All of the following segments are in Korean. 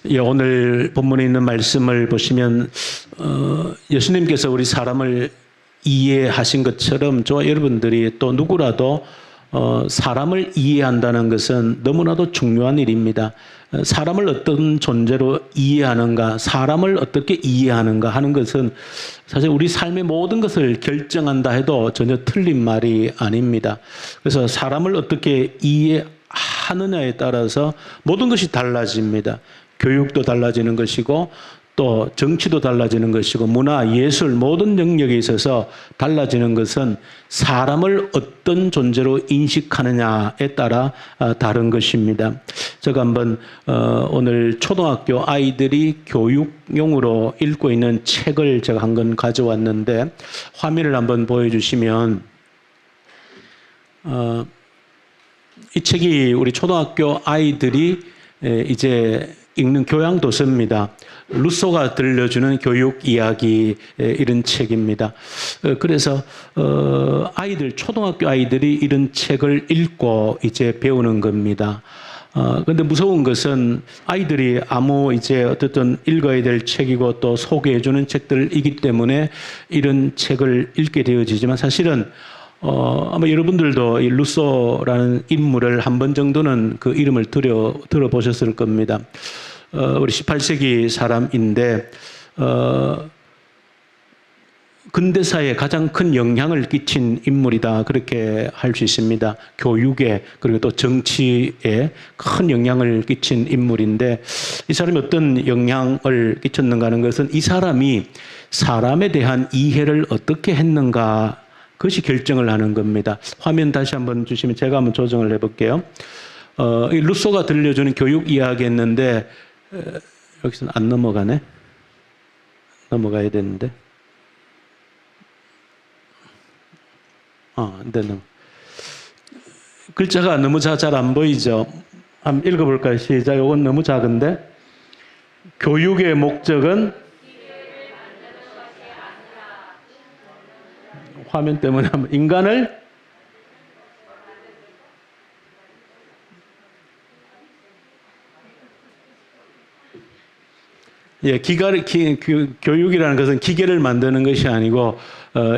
예, 오늘 본문에 있는 말씀을 보시면 예수님께서 우리 사람을 이해하신 것처럼 저와 여러분들이 또 누구라도 사람을 이해한다는 것은 너무나도 중요한 일입니다. 사람을 어떤 존재로 이해하는가, 사람을 어떻게 이해하는가 하는 것은 사실 우리 삶의 모든 것을 결정한다 해도 전혀 틀린 말이 아닙니다. 그래서 사람을 어떻게 이해하느냐에 따라서 모든 것이 달라집니다. 교육도 달라지는 것이고 또 정치도 달라지는 것이고 문화, 예술 모든 영역에 있어서 달라지는 것은 사람을 어떤 존재로 인식하느냐에 따라 다른 것입니다. 제가 한번 오늘 초등학교 아이들이 교육용으로 읽고 있는 책을 제가 한 권 가져왔는데 화면을 한번 보여주시면 이 책이 우리 초등학교 아이들이 이제 읽는 교양 도서입니다. 루소가 들려주는 교육 이야기 이런 책입니다. 그래서 초등학교 아이들이 이런 책을 읽고 이제 배우는 겁니다. 근데 무서운 것은 아이들이 이제 어쨌든 읽어야 될 책이고 또 소개해주는 책들이기 때문에 이런 책을 읽게 되어지지만 사실은 아마 여러분들도 이 루소라는 인물을 한 번 정도는 그 이름을 들어보셨을 겁니다. 우리 18세기 사람인데, 근대사에 가장 큰 영향을 끼친 인물이다. 그렇게 할 수 있습니다. 교육에, 그리고 또 정치에 큰 영향을 끼친 인물인데, 이 사람이 어떤 영향을 끼쳤는가 하는 것은 이 사람이 사람에 대한 이해를 어떻게 했는가, 그것이 결정을 하는 겁니다. 화면 다시 한번 주시면 제가 한번 조정을 해볼게요. 이 루소가 들려주는 교육 이야기 했는데, 여기서는 안 넘어가네? 넘어가야 되는데. 네. 글자가 너무 잘 안 보이죠? 한번 읽어볼까요? 시작. 이건 너무 작은데. 교육의 목적은 화면 때문에 인간을 교육이라는 것은 기계를 만드는 것이 아니고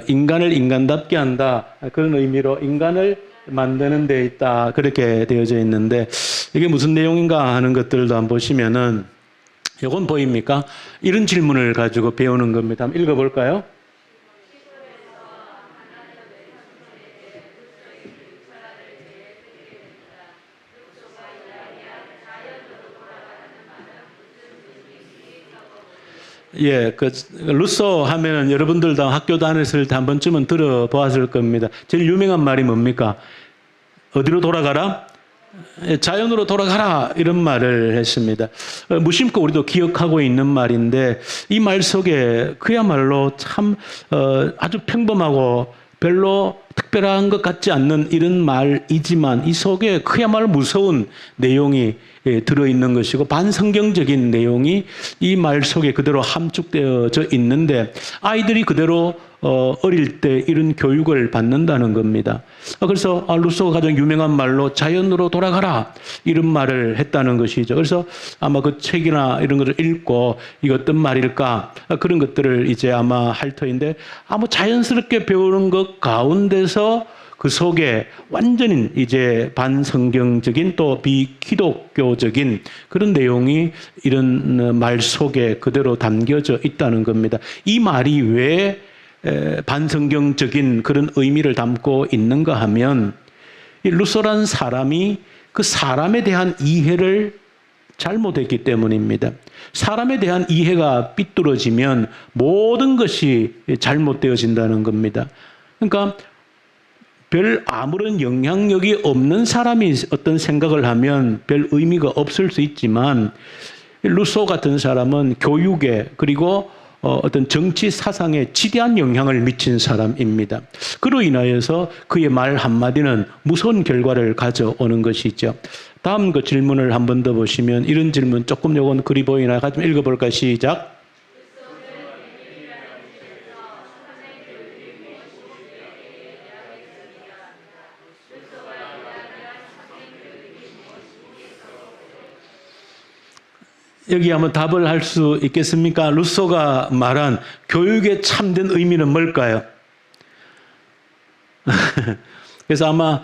인간을 인간답게 한다. 그런 의미로 인간을 만드는 데 있다. 그렇게 되어져 있는데 이게 무슨 내용인가 하는 것들도 한번 보시면은 이건 보입니까? 이런 질문을 가지고 배우는 겁니다. 한번 읽어볼까요? 예, 루소 하면은 여러분들도 학교 다녔을 때 한 번쯤은 들어보았을 겁니다. 제일 유명한 말이 뭡니까? 어디로 돌아가라? 자연으로 돌아가라 이런 말을 했습니다. 무심코 우리도 기억하고 있는 말인데 이 말 속에 그야말로 참 아주 평범하고 별로 특별한 것 같지 않는 이런 말이지만 이 속에 그야말로 무서운 내용이 들어있는 것이고 반성경적인 내용이 이 말 속에 그대로 함축되어져 있는데 아이들이 그대로 어릴 때 이런 교육을 받는다는 겁니다. 그래서 루소가 가장 유명한 말로 자연으로 돌아가라 이런 말을 했다는 것이죠. 그래서 아마 그 책이나 이런 것을 읽고 이거 어떤 말일까 그런 것들을 이제 아마 할 터인데 자연스럽게 배우는 것 가운데서 그 속에 완전히 이제 반성경적인 또 비기독교적인 그런 내용이 이런 말 속에 그대로 담겨져 있다는 겁니다. 이 말이 왜 반성경적인 그런 의미를 담고 있는가 하면 이 루소라는 사람이 그 사람에 대한 이해를 잘못했기 때문입니다. 사람에 대한 이해가 삐뚤어지면 모든 것이 잘못되어진다는 겁니다. 그러니까 별 아무런 영향력이 없는 사람이 어떤 생각을 하면 별 의미가 없을 수 있지만 루소 같은 사람은 교육에 그리고 어떤 정치 사상에 지대한 영향을 미친 사람입니다. 그로 인하여서 그의 말 한마디는 무서운 결과를 가져오는 것이죠. 다음 그 질문을 한 번 더 보시면 이런 질문 조금 요건 그리 보이나 좀 읽어볼까 시작. 여기 한번 답을 할 수 있겠습니까? 루소가 말한 교육의 참된 의미는 뭘까요? 그래서 아마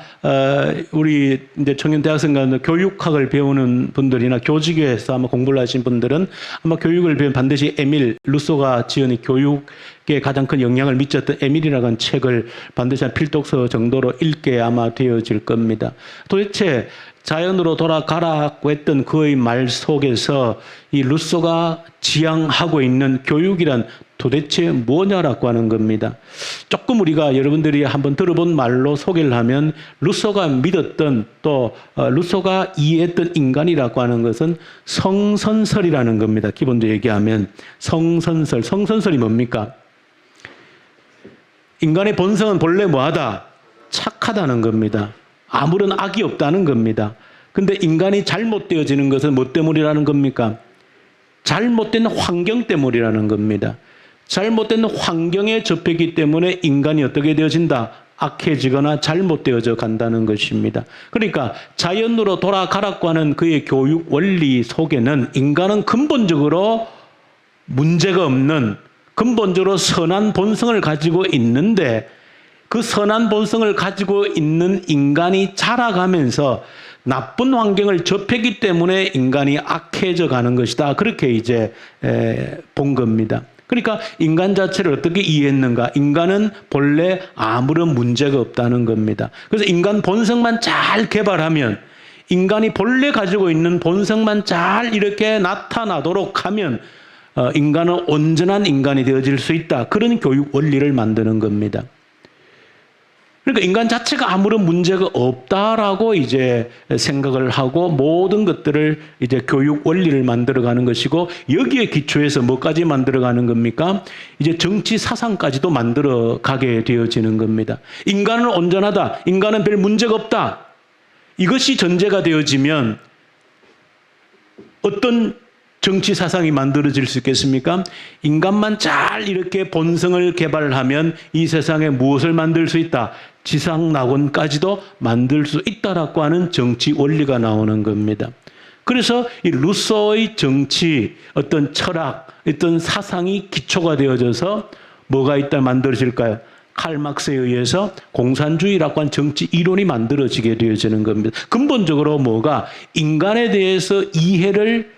우리 이제 청년 대학생 가운데 교육학을 배우는 분들이나 교직에서 아마 공부를 하신 분들은 아마 교육을 배우면 반드시 에밀 루소가 지은 교육에 가장 큰 영향을 미쳤던 에밀이라는 한 책을 반드시 한 필독서 정도로 읽게 아마 되어질 겁니다. 도대체 자연으로 돌아가라고 했던 그의 말 속에서 이 루소가 지향하고 있는 교육이란 도대체 뭐냐라고 하는 겁니다. 조금 우리가 여러분들이 한번 들어본 말로 소개를 하면 루소가 믿었던 또 루소가 이해했던 인간이라고 하는 것은 성선설이라는 겁니다. 기본적으로 얘기하면 성선설. 성선설이 뭡니까? 인간의 본성은 본래 뭐하다? 착하다는 겁니다. 아무런 악이 없다는 겁니다. 근데 인간이 잘못되어지는 것은 뭐 때문이라는 겁니까? 잘못된 환경 때문이라는 겁니다. 잘못된 환경에 접했기 때문에 인간이 어떻게 되어진다? 악해지거나 잘못되어져 간다는 것입니다. 그러니까 자연으로 돌아가라고 하는 그의 교육 원리 속에는 인간은 근본적으로 문제가 없는 근본적으로 선한 본성을 가지고 있는데 그 선한 본성을 가지고 있는 인간이 자라가면서 나쁜 환경을 접했기 때문에 인간이 악해져 가는 것이다. 그렇게 이제 본 겁니다. 그러니까 인간 자체를 어떻게 이해했는가? 인간은 본래 아무런 문제가 없다는 겁니다. 그래서 인간 본성만 잘 개발하면 인간이 본래 가지고 있는 본성만 잘 이렇게 나타나도록 하면 인간은 온전한 인간이 되어질 수 있다. 그런 교육 원리를 만드는 겁니다. 그러니까 인간 자체가 아무런 문제가 없다라고 이제 생각을 하고 모든 것들을 이제 교육 원리를 만들어가는 것이고 여기에 기초해서 뭐까지 만들어가는 겁니까? 이제 정치 사상까지도 만들어가게 되어지는 겁니다. 인간은 온전하다. 인간은 별 문제가 없다. 이것이 전제가 되어지면 어떤 정치 사상이 만들어질 수 있겠습니까? 인간만 잘 이렇게 본성을 개발하면 이 세상에 무엇을 만들 수 있다? 지상낙원까지도 만들 수 있다라고 하는 정치 원리가 나오는 겁니다. 그래서 이 루소의 정치, 어떤 철학, 어떤 사상이 기초가 되어져서 뭐가 있다 만들어질까요? 칼 막스에 의해서 공산주의라고 하는 정치 이론이 만들어지게 되어지는 겁니다. 근본적으로 뭐가 인간에 대해서 이해를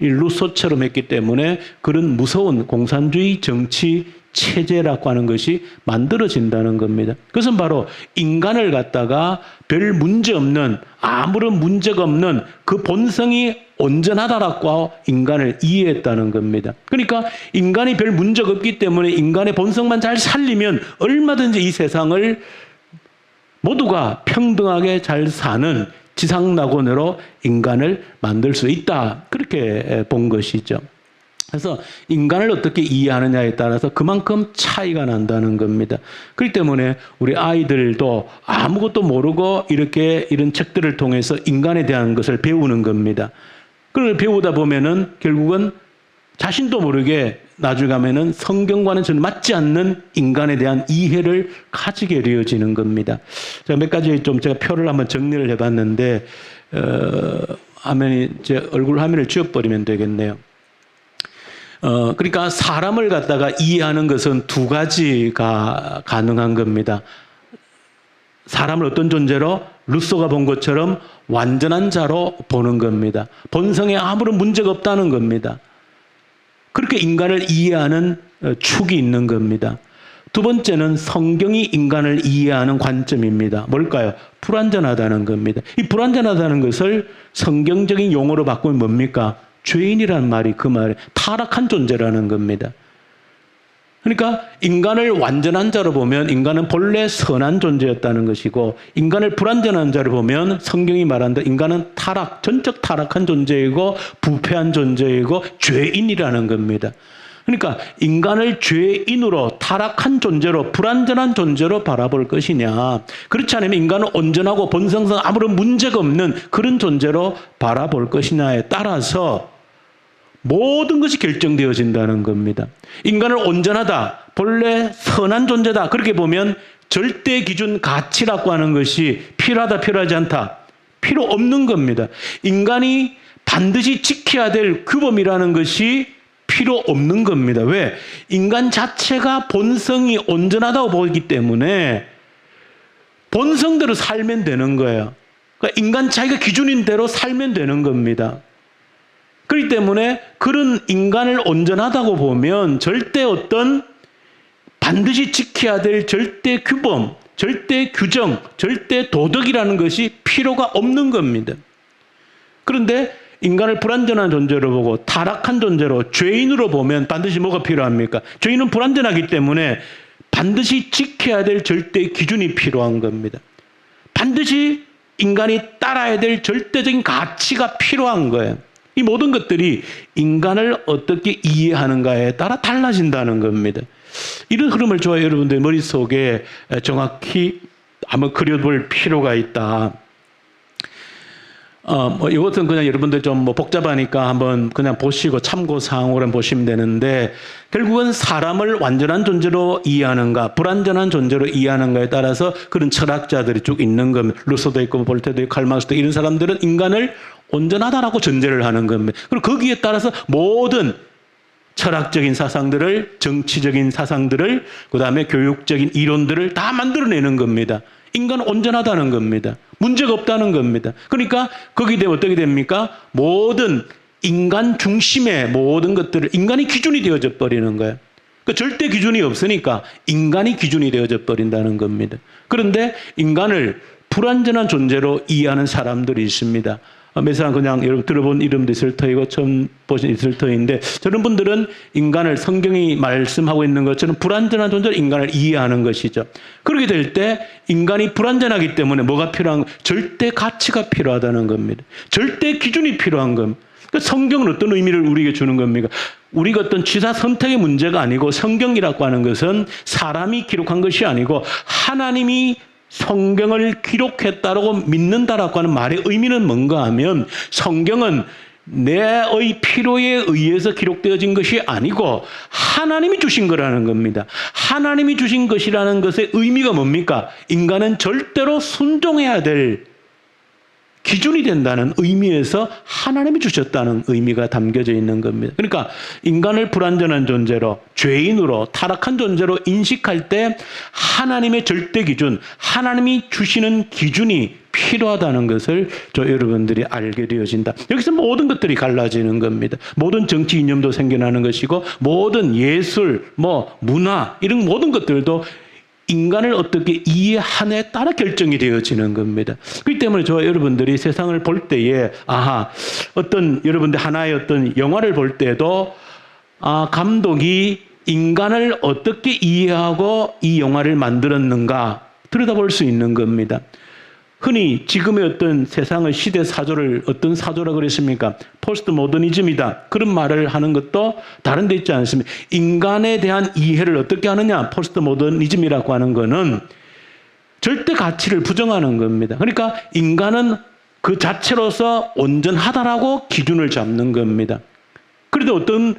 루소처럼 했기 때문에 그런 무서운 공산주의 정치 체제라고 하는 것이 만들어진다는 겁니다. 그것은 바로 인간을 갖다가 별 문제 없는 아무런 문제가 없는 그 본성이 온전하다라고 인간을 이해했다는 겁니다. 그러니까 인간이 별 문제가 없기 때문에 인간의 본성만 잘 살리면 얼마든지 이 세상을 모두가 평등하게 잘 사는 지상낙원으로 인간을 만들 수 있다. 그렇게 본 것이죠. 그래서 인간을 어떻게 이해하느냐에 따라서 그만큼 차이가 난다는 겁니다. 그렇기 때문에 우리 아이들도 아무것도 모르고 이렇게 이런 책들을 통해서 인간에 대한 것을 배우는 겁니다. 그걸 배우다 보면은 결국은 자신도 모르게 나중에 가면은 성경과는 전혀 맞지 않는 인간에 대한 이해를 가지게 되어지는 겁니다. 제가 몇 가지 좀 제가 표를 한번 정리를 해봤는데, 화면이, 제 얼굴 화면을 지워버리면 되겠네요. 그러니까 사람을 갖다가 이해하는 것은 두 가지가 가능한 겁니다. 사람을 어떤 존재로? 루소가 본 것처럼 완전한 자로 보는 겁니다. 본성에 아무런 문제가 없다는 겁니다. 그렇게 인간을 이해하는 축이 있는 겁니다. 두 번째는 성경이 인간을 이해하는 관점입니다. 뭘까요? 불완전하다는 겁니다. 이 불완전하다는 것을 성경적인 용어로 바꾸면 뭡니까? 죄인이라는 말이 그 말에 타락한 존재라는 겁니다. 그러니까 인간을 완전한 자로 보면 인간은 본래 선한 존재였다는 것이고 인간을 불완전한 자로 보면 성경이 말한다. 인간은 타락, 전적 타락한 존재이고 부패한 존재이고 죄인이라는 겁니다. 그러니까 인간을 죄인으로 타락한 존재로 불완전한 존재로 바라볼 것이냐, 그렇지 않으면 인간은 온전하고 본성상 아무런 문제가 없는 그런 존재로 바라볼 것이냐에 따라서 모든 것이 결정되어진다는 겁니다. 인간을 온전하다, 본래 선한 존재다, 그렇게 보면 절대 기준 가치라고 하는 것이 필요하다, 필요하지 않다, 필요 없는 겁니다. 인간이 반드시 지켜야 될 규범이라는 것이 필요 없는 겁니다. 왜? 인간 자체가 본성이 온전하다고 보기 때문에 본성대로 살면 되는 거예요. 그러니까 인간 자기가 기준인 대로 살면 되는 겁니다. 그렇기 때문에 그런 인간을 온전하다고 보면 절대 어떤 반드시 지켜야 될 절대 규범, 절대 규정, 절대 도덕이라는 것이 필요가 없는 겁니다. 그런데 인간을 불완전한 존재로 보고 타락한 존재로 죄인으로 보면 반드시 뭐가 필요합니까? 죄인은 불완전하기 때문에 반드시 지켜야 될 절대 기준이 필요한 겁니다. 반드시 인간이 따라야 될 절대적인 가치가 필요한 거예요. 이 모든 것들이 인간을 어떻게 이해하는가에 따라 달라진다는 겁니다. 이런 흐름을 저와 여러분들 머릿속에 정확히 한번 그려볼 필요가 있다. 이것은 그냥 여러분들 좀 복잡하니까 한번 그냥 보시고 참고사항으로 보시면 되는데, 결국은 사람을 완전한 존재로 이해하는가, 불완전한 존재로 이해하는가에 따라서 그런 철학자들이 쭉 있는 겁니다. 루소도 있고, 볼테도 있고, 칼마르스도 이런 사람들은 인간을 온전하다라고 전제를 하는 겁니다. 그리고 거기에 따라서 모든 철학적인 사상들을, 정치적인 사상들을, 그 다음에 교육적인 이론들을 다 만들어내는 겁니다. 인간은 온전하다는 겁니다. 문제가 없다는 겁니다. 그러니까 거기에 대해 어떻게 됩니까? 모든 인간 중심의 모든 것들을 인간이 기준이 되어져 버리는 거예요. 그 절대 기준이 없으니까 인간이 기준이 되어져 버린다는 겁니다. 그런데 인간을 불완전한 존재로 이해하는 사람들이 있습니다. 몇 사람 그냥 여러분 들어본 이름도 있을 터이고 처음 보신 있을 터인데, 저런 분들은 인간을 성경이 말씀하고 있는 것처럼 불완전한 존재로 인간을 이해하는 것이죠. 그렇게 될 때 인간이 불완전하기 때문에 뭐가 필요한, 절대 가치가 필요하다는 겁니다. 절대 기준이 필요한 겁니다. 그러니까 성경은 어떤 의미를 우리에게 주는 겁니까? 우리가 어떤 취사 선택의 문제가 아니고, 성경이라고 하는 것은 사람이 기록한 것이 아니고 하나님이 성경을 기록했다라고 믿는다라고 하는 말의 의미는 뭔가 하면, 성경은 내의 필요에 의해서 기록되어진 것이 아니고 하나님이 주신 거라는 겁니다. 하나님이 주신 것이라는 것의 의미가 뭡니까? 인간은 절대로 순종해야 될 기준이 된다는 의미에서 하나님이 주셨다는 의미가 담겨져 있는 겁니다. 그러니까 인간을 불완전한 존재로, 죄인으로, 타락한 존재로 인식할 때 하나님의 절대 기준, 하나님이 주시는 기준이 필요하다는 것을 여러분들이 알게 되어진다. 여기서 모든 것들이 갈라지는 겁니다. 모든 정치 이념도 생겨나는 것이고, 모든 예술, 문화 이런 모든 것들도 인간을 어떻게 이해하냐에 따라 결정이 되어지는 겁니다. 그렇기 때문에 저와 여러분들이 세상을 볼 때에, 어떤 여러분들 하나의 어떤 영화를 볼 때도 감독이 인간을 어떻게 이해하고 이 영화를 만들었는가 들여다볼 수 있는 겁니다. 흔히 지금의 어떤 세상의 시대 사조를 어떤 사조라고 그랬습니까? 포스트 모더니즘이다. 그런 말을 하는 것도 다른 데 있지 않습니까? 인간에 대한 이해를 어떻게 하느냐? 포스트 모더니즘이라고 하는 거는 절대 가치를 부정하는 겁니다. 그러니까 인간은 그 자체로서 온전하다라고 기준을 잡는 겁니다. 그런데 어떤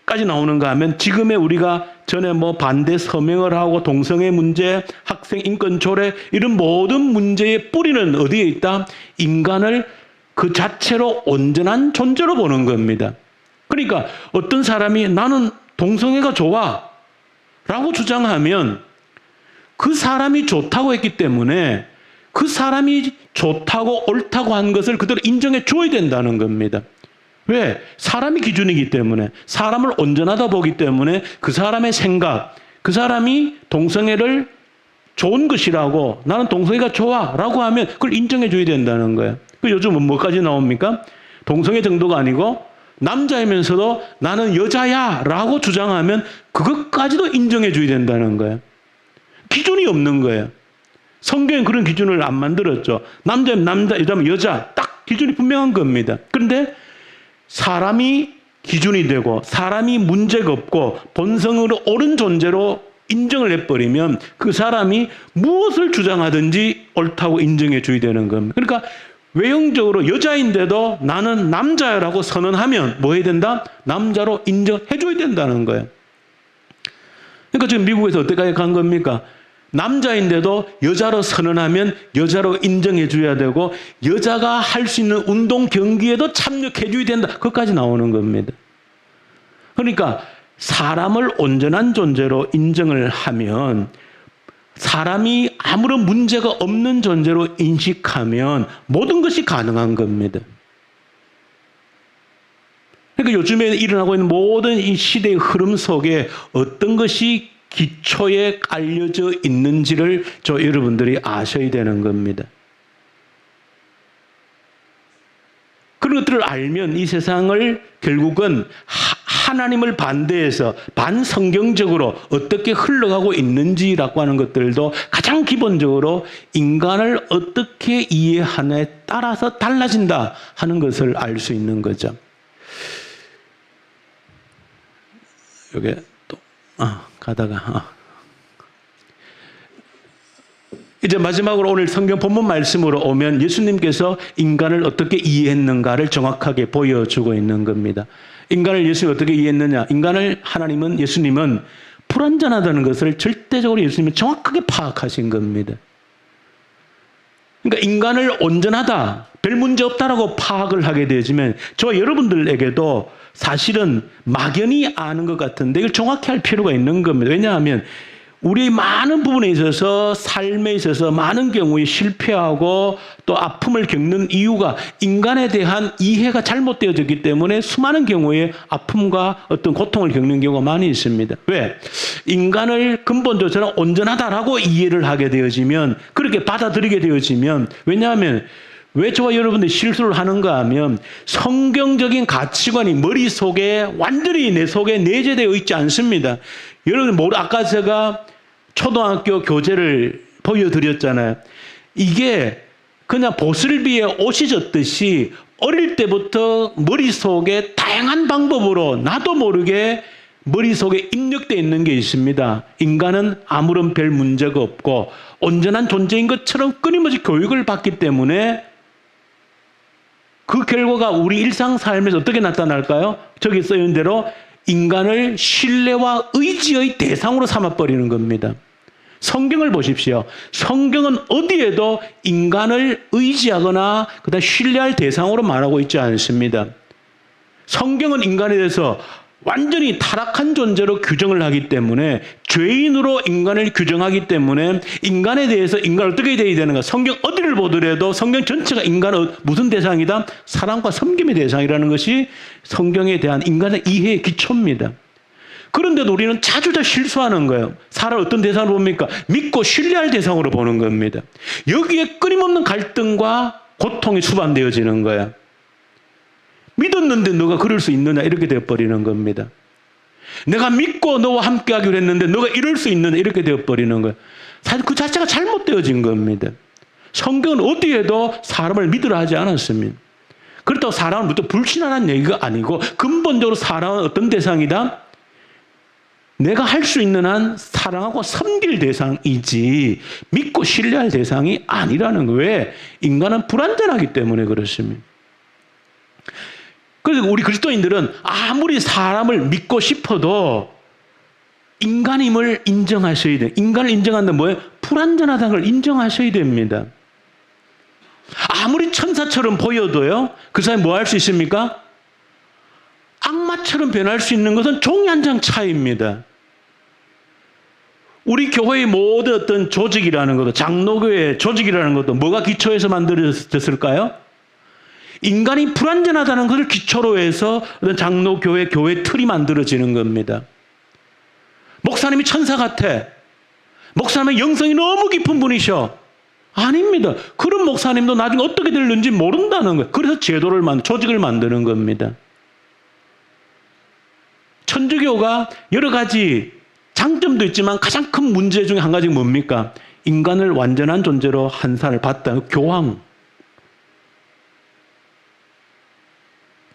까지 나오는가 하면, 지금의 우리가 전에 반대 서명을 하고 동성애 문제, 학생 인권 조례 이런 모든 문제의 뿌리는 어디에 있다? 인간을 그 자체로 온전한 존재로 보는 겁니다. 그러니까 어떤 사람이 나는 동성애가 좋아 라고 주장하면 그 사람이 좋다고 했기 때문에 그 사람이 좋다고 옳다고 한 것을 그대로 인정해 줘야 된다는 겁니다. 왜? 사람이 기준이기 때문에, 사람을 온전하다 보기 때문에 그 사람의 생각, 그 사람이 동성애를 좋은 것이라고, 나는 동성애가 좋아 라고 하면 그걸 인정해 줘야 된다는 거예요. 요즘은 뭐까지 나옵니까? 동성애 정도가 아니고 남자이면서도 나는 여자야 라고 주장하면 그것까지도 인정해 줘야 된다는 거예요. 기준이 없는 거예요. 성경은 그런 기준을 안 만들었죠. 남자면 남자, 여자면 여자, 딱 기준이 분명한 겁니다. 그런데 사람이 기준이 되고 사람이 문제가 없고 본성으로 옳은 존재로 인정을 해버리면 그 사람이 무엇을 주장하든지 옳다고 인정해 줘야 되는 겁니다. 그러니까 외형적으로 여자인데도 나는 남자라고 선언하면 뭐 해야 된다? 남자로 인정해 줘야 된다는 거예요. 그러니까 지금 미국에서 어때까지 간 겁니까? 남자인데도 여자로 선언하면 여자로 인정해 줘야 되고 여자가 할 수 있는 운동 경기에도 참여해 줘야 된다. 그것까지 나오는 겁니다. 그러니까 사람을 온전한 존재로 인정을 하면 사람이 아무런 문제가 없는 존재로 인식하면 모든 것이 가능한 겁니다. 그러니까 요즘에 일어나고 있는 모든 이 시대의 흐름 속에 어떤 것이 기초에 깔려져 있는지를 여러분들이 아셔야 되는 겁니다. 그런 것들을 알면 이 세상을 결국은 하나님을 반대해서 반성경적으로 어떻게 흘러가고 있는지라고 하는 것들도 가장 기본적으로 인간을 어떻게 이해하느냐에 따라서 달라진다 하는 것을 알 수 있는 거죠. 여기 또 가다가 이제 마지막으로 오늘 성경 본문 말씀으로 오면 예수님께서 인간을 어떻게 이해했는가를 정확하게 보여주고 있는 겁니다. 인간을 예수님이 어떻게 이해했느냐? 인간을 예수님은 불완전하다는 것을 절대적으로 예수님은 정확하게 파악하신 겁니다. 그러니까 인간을 온전하다, 별 문제 없다라고 파악을 하게 되지만 저와 여러분들에게도 사실은 막연히 아는 것 같은데 이걸 정확히 할 필요가 있는 겁니다. 왜냐하면 우리의 많은 부분에 있어서 삶에 있어서 많은 경우에 실패하고 또 아픔을 겪는 이유가 인간에 대한 이해가 잘못되어졌기 때문에 수많은 경우에 아픔과 어떤 고통을 겪는 경우가 많이 있습니다. 왜? 인간을 근본적으로 저는 온전하다라고 이해를 하게 되어지면 그렇게 받아들이게 되어지면 왜냐하면 왜 저와 여러분들이 실수를 하는가 하면 성경적인 가치관이 머릿속에 완전히 내 속에 내재되어 있지 않습니다. 여러분 아까 제가 초등학교 교재를 보여드렸잖아요. 이게 그냥 보슬비에 옷이 젖듯이 어릴 때부터 머릿속에 다양한 방법으로 나도 모르게 머릿속에 입력되어 있는 게 있습니다. 인간은 아무런 별 문제가 없고 온전한 존재인 것처럼 끊임없이 교육을 받기 때문에 그 결과가 우리 일상 삶에서 어떻게 나타날까요? 저기 써있는 대로 인간을 신뢰와 의지의 대상으로 삼아버리는 겁니다. 성경을 보십시오. 성경은 어디에도 인간을 의지하거나 그다음 신뢰할 대상으로 말하고 있지 않습니다. 성경은 인간에 대해서 완전히 타락한 존재로 규정을 하기 때문에 죄인으로 인간을 규정하기 때문에 인간에 대해서 인간을 어떻게 되어야 되는가? 성경 어디를 보더라도 성경 전체가 인간의 무슨 대상이다? 사랑과 섬김의 대상이라는 것이 성경에 대한 인간의 이해의 기초입니다. 그런데도 우리는 자주 다 실수하는 거예요. 사람을 어떤 대상으로 봅니까? 믿고 신뢰할 대상으로 보는 겁니다. 여기에 끊임없는 갈등과 고통이 수반되어지는 거야. 믿었는데 너가 그럴 수 있느냐 이렇게 되어버리는 겁니다. 내가 믿고 너와 함께 하기로 했는데 너가 이럴 수 있느냐 이렇게 되어버리는 거예요. 사실 그 자체가 잘못되어진 겁니다. 성경은 어디에도 사람을 믿으라 하지 않았습니다. 그렇다고 사람을 불신하라는 얘기가 아니고 근본적으로 사람은 어떤 대상이다? 내가 할 수 있는 한 사랑하고 섬길 대상이지 믿고 신뢰할 대상이 아니라는 거예요. 왜? 인간은 불완전하기 때문에 그렇습니다. 그래서 우리 그리스도인들은 아무리 사람을 믿고 싶어도 인간임을 인정하셔야 돼요. 인간을 인정한다는 뭐예요? 불완전하다는 걸 인정하셔야 됩니다. 아무리 천사처럼 보여도요, 그 사람이 뭐 할 수 있습니까? 악마처럼 변할 수 있는 것은 종이 한 장 차이입니다. 우리 교회의 모든 어떤 조직이라는 것도, 장로교회 조직이라는 것도 뭐가 기초해서 만들어졌을까요? 인간이 불완전하다는 것을 기초로 해서 어떤 장로교회, 교회 틀이 만들어지는 겁니다. 목사님이 천사 같아. 목사님의 영성이 너무 깊은 분이셔. 아닙니다. 그런 목사님도 나중에 어떻게 될는지 모른다는 거예요. 그래서 제도를 조직을 만드는 겁니다. 천주교가 여러 가지 장점도 있지만 가장 큰 문제 중에 한 가지가 뭡니까? 인간을 완전한 존재로 한 사람을 봤다. 교황.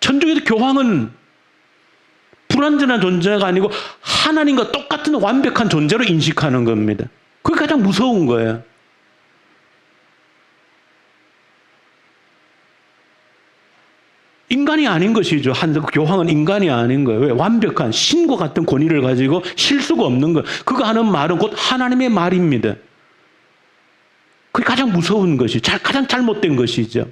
천주교의 교황은 불완전한 존재가 아니고 하나님과 똑같은 완벽한 존재로 인식하는 겁니다. 그게 가장 무서운 거예요. 인간이 인간이 아닌 것이죠. 교황은 인간이 아닌 거예요. 왜? 완벽한 신과 같은 권위를 가지고 실수가 없는 거예요. 그가 하는 말은 곧 하나님의 말입니다. 그게 가장 무서운 것이죠. 가장 잘못된 것이죠.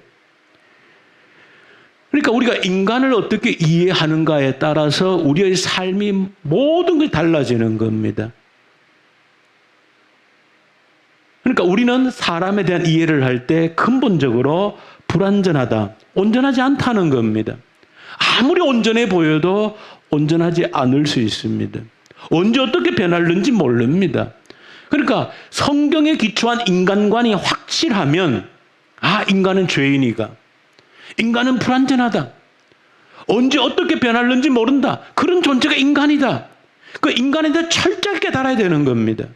그러니까 우리가 인간을 어떻게 이해하는가에 따라서 우리의 삶이 모든 것이 달라지는 겁니다. 그러니까 우리는 사람에 대한 이해를 할 때 근본적으로 불완전하다, 온전하지 않다는 겁니다. 아무리 온전해 보여도 온전하지 않을 수 있습니다. 언제 어떻게 변할는지 모릅니다. 그러니까 성경에 기초한 인간관이 확실하면 인간은 죄인이가, 인간은 불완전하다, 언제 어떻게 변할는지 모른다, 그런 존재가 인간이다. 그 인간에 대해 철저하게 깨달아야 되는 겁니다.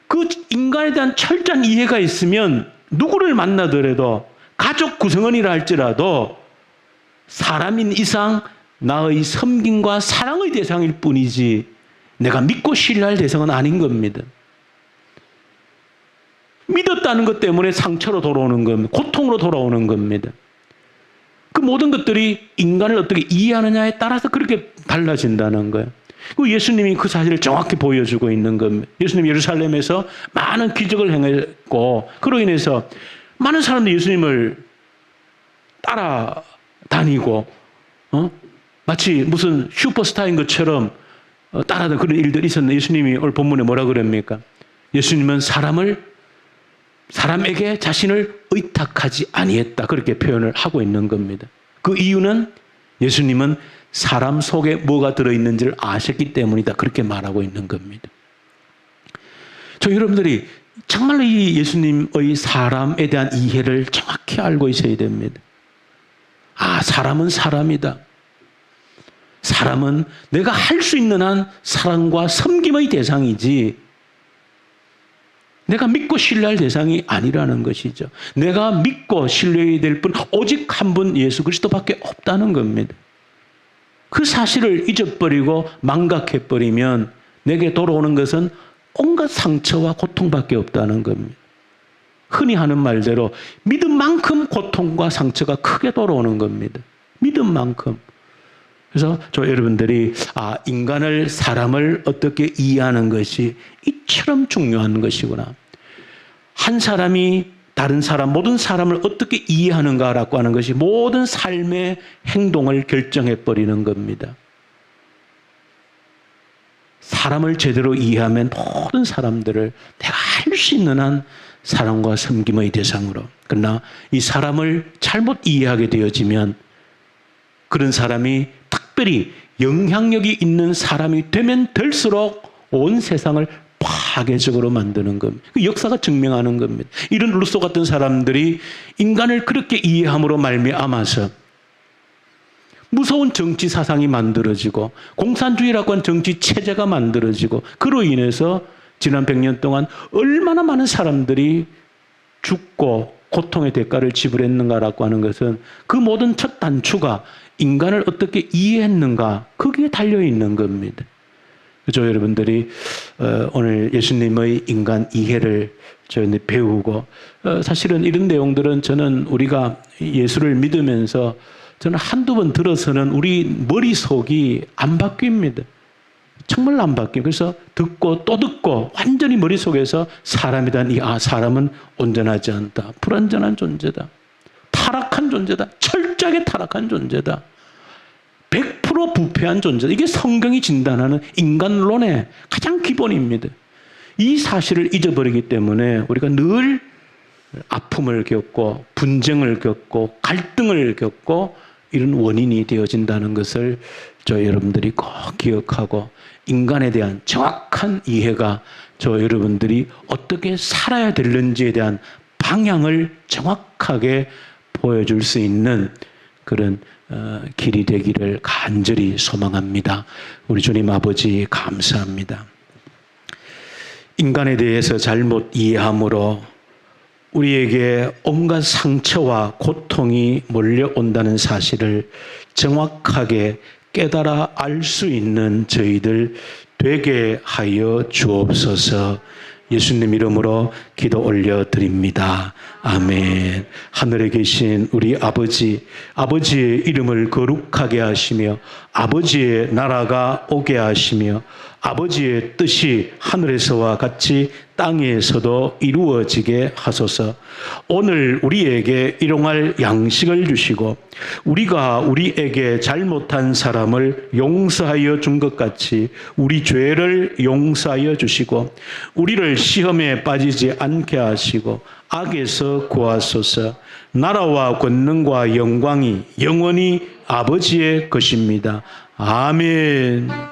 그 인간에 대한 철저한 이해가 있으면 누구를 만나더라도 가족 구성원이라 할지라도 사람인 이상 나의 섬김과 사랑의 대상일 뿐이지 내가 믿고 신뢰할 대상은 아닌 겁니다. 믿었다는 것 때문에 상처로 돌아오는 겁니다. 고통으로 돌아오는 겁니다. 그 모든 것들이 인간을 어떻게 이해하느냐에 따라서 그렇게 달라진다는 거예요. 예수님이 그 사실을 정확히 보여주고 있는 겁니다. 예수님이 예루살렘에서 많은 기적을 행했고 그로 인해서 많은 사람들이 예수님을 따라다니고 마치 무슨 슈퍼스타인 것처럼 따라다니는 그런 일들이 있었는데 예수님이 오늘 본문에 뭐라 그럽니까? 예수님은 사람에게 자신을 의탁하지 아니했다, 그렇게 표현을 하고 있는 겁니다. 그 이유는 예수님은 사람 속에 뭐가 들어있는지를 아셨기 때문이다, 그렇게 말하고 있는 겁니다. 여러분들이 정말로 이 예수님의 사람에 대한 이해를 정확히 알고 있어야 됩니다. 사람은 사람이다. 사람은 내가 할 수 있는 한 사랑과 섬김의 대상이지 내가 믿고 신뢰할 대상이 아니라는 것이죠. 내가 믿고 신뢰해야 될 분 오직 한 분 예수 그리스도밖에 없다는 겁니다. 그 사실을 잊어버리고 망각해버리면 내게 돌아오는 것은 온갖 상처와 고통밖에 없다는 겁니다. 흔히 하는 말대로 믿음만큼 고통과 상처가 크게 돌아오는 겁니다. 믿음만큼. 그래서 여러분들이 사람을 어떻게 이해하는 것이 이처럼 중요한 것이구나. 한 사람이 다른 사람, 모든 사람을 어떻게 이해하는가라고 하는 것이 모든 삶의 행동을 결정해버리는 겁니다. 사람을 제대로 이해하면 모든 사람들을 내가 할 수 있는 한 사랑과 섬김의 대상으로. 그러나 이 사람을 잘못 이해하게 되어지면 그런 사람이 특별히 영향력이 있는 사람이 되면 될수록 온 세상을 파괴적으로 만드는 겁니다. 그 역사가 증명하는 겁니다. 이런 루소 같은 사람들이 인간을 그렇게 이해함으로 말미암아서 무서운 정치 사상이 만들어지고 공산주의라고 하는 정치 체제가 만들어지고 그로 인해서 지난 100년 동안 얼마나 많은 사람들이 죽고 고통의 대가를 지불했는가라고 하는 것은 그 모든 첫 단추가 인간을 어떻게 이해했는가, 거기에 달려있는 겁니다. 그렇죠? 여러분들이 오늘 예수님의 인간 이해를 배우고 사실은 이런 내용들은 저는 우리가 예수를 믿으면서 저는 한두 번 들어서는 우리 머릿속이 안 바뀝니다. 정말 안 바뀌어요. 그래서 듣고 또 듣고 완전히 머릿속에서 사람에 대한 사람은 온전하지 않다. 불완전한 존재다. 타락한 존재다. 철저하게 타락한 존재다. 100% 부패한 존재다. 이게 성경이 진단하는 인간론의 가장 기본입니다. 이 사실을 잊어버리기 때문에 우리가 늘 아픔을 겪고 분쟁을 겪고 갈등을 겪고 이런 원인이 되어진다는 것을 여러분들이 꼭 기억하고 인간에 대한 정확한 이해가 여러분들이 어떻게 살아야 되는지에 대한 방향을 정확하게 보여줄 수 있는 그런 길이 되기를 간절히 소망합니다. 우리 주님 아버지 감사합니다. 인간에 대해서 잘못 이해함으로 우리에게 온갖 상처와 고통이 몰려온다는 사실을 정확하게 깨달아 알 수 있는 저희들 되게 하여 주옵소서. 예수님 이름으로 기도 올려드립니다. 아멘. 하늘에 계신 우리 아버지, 아버지의 이름을 거룩하게 하시며 아버지의 나라가 오게 하시며 아버지의 뜻이 하늘에서와 같이 땅에서도 이루어지게 하소서. 오늘 우리에게 일용할 양식을 주시고 우리가 우리에게 잘못한 사람을 용서하여 준 것 같이 우리 죄를 용서하여 주시고 우리를 시험에 빠지지 않게 하시고 악에서 구하소서. 나라와 권능과 영광이 영원히 아버지의 것입니다. 아멘.